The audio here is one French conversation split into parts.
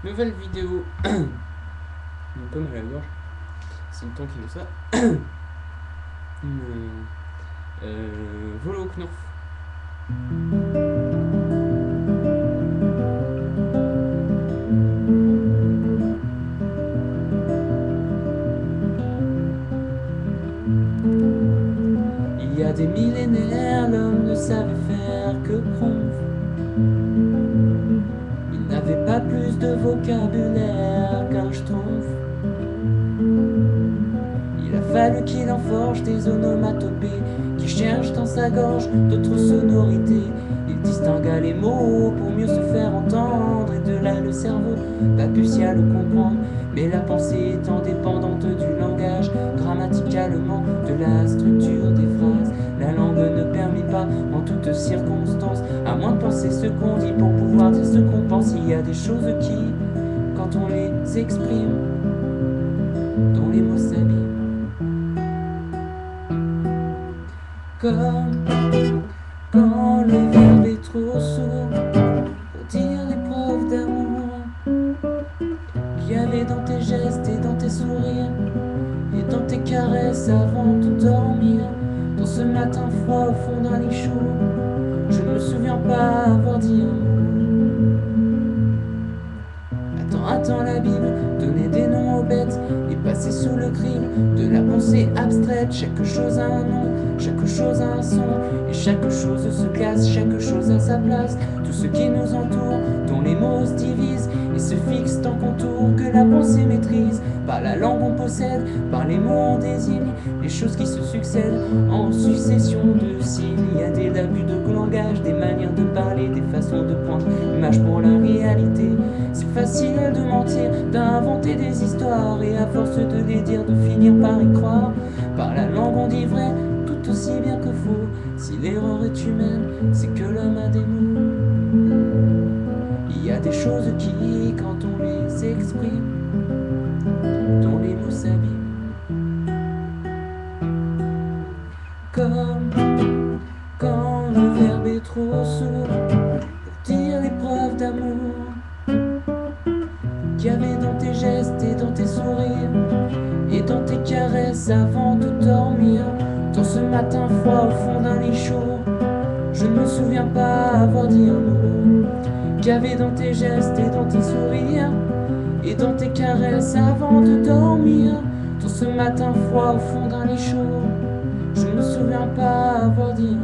Nouvelle vidéo. J'ai un peu mal à la gorge. C'est le temps qui veut ça. Volo Knurf. Il y a des millénaires, l'homme ne savait faire que prompt. Il n'avait pas plus de vocabulaire qu'un schtroumpf. Il a fallu qu'il en forge des onomatopées qui cherchent dans sa gorge d'autres sonorités. Il distingua les mots pour mieux se faire entendre, et de là le cerveau pas pu s'y le comprendre. Mais la pensée étant dépendante du langage, grammaticalement de la structure des phrases, la langue ne permet pas en toutes circonstances, à moins de penser ce qu'on dit pour pouvoir dire ce qu'on pense. Il y a des choses qui, quand on les exprime, dont les mots s'abîment. Comme quand le verbe est trop sourd pour dire les preuves d'amour qu'il y avait dans tes gestes et dans tes sourires et dans tes caresses avant de dormir. Dans ce matin froid au fond d'un lit chaud, je ne me souviens pas avoir dit un mot. Attends la Bible, donner des noms aux bêtes et passer sous le crible de la pensée abstraite. Chaque chose a un nom, chaque chose a un son, et chaque chose se classe, chaque chose a sa place. Tout ce qui nous entoure, dont les mots se divisent et se fixent en contour, que la pensée maîtrise. Par la langue on possède, par les mots on désigne les choses qui se succèdent en succession de signes. Il y a des abus de langage, des manières de parler, des façons de prendre l'image pour la réalité. C'est facile de mentir, d'inventer des histoires, et à force de les dire, de finir par y croire. Par la langue on dit vrai, tout aussi bien que faux. Si l'erreur est humaine, c'est que l'homme a des mots. Il y a des choses qui, quand on les exprime, dont les mots s'abîment. Comme quand le verbe est trop sourd pour dire les preuves d'amour qu'il y avait dans tes gestes et dans tes sourires et dans tes caresses avant de dormir. Dans ce matin froid au fond d'un lit chaud, je ne me souviens pas avoir dit un mot. Qu'il y avait dans tes gestes et dans tes sourires et dans tes caresses avant de dormir. Dans ce matin froid au fond d'un lit chaud, je ne me souviens pas avoir dit un mot.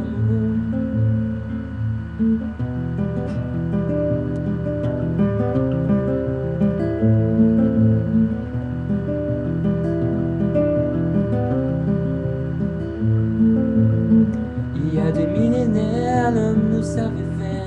Il y a des millénaires, l'homme ne savait faire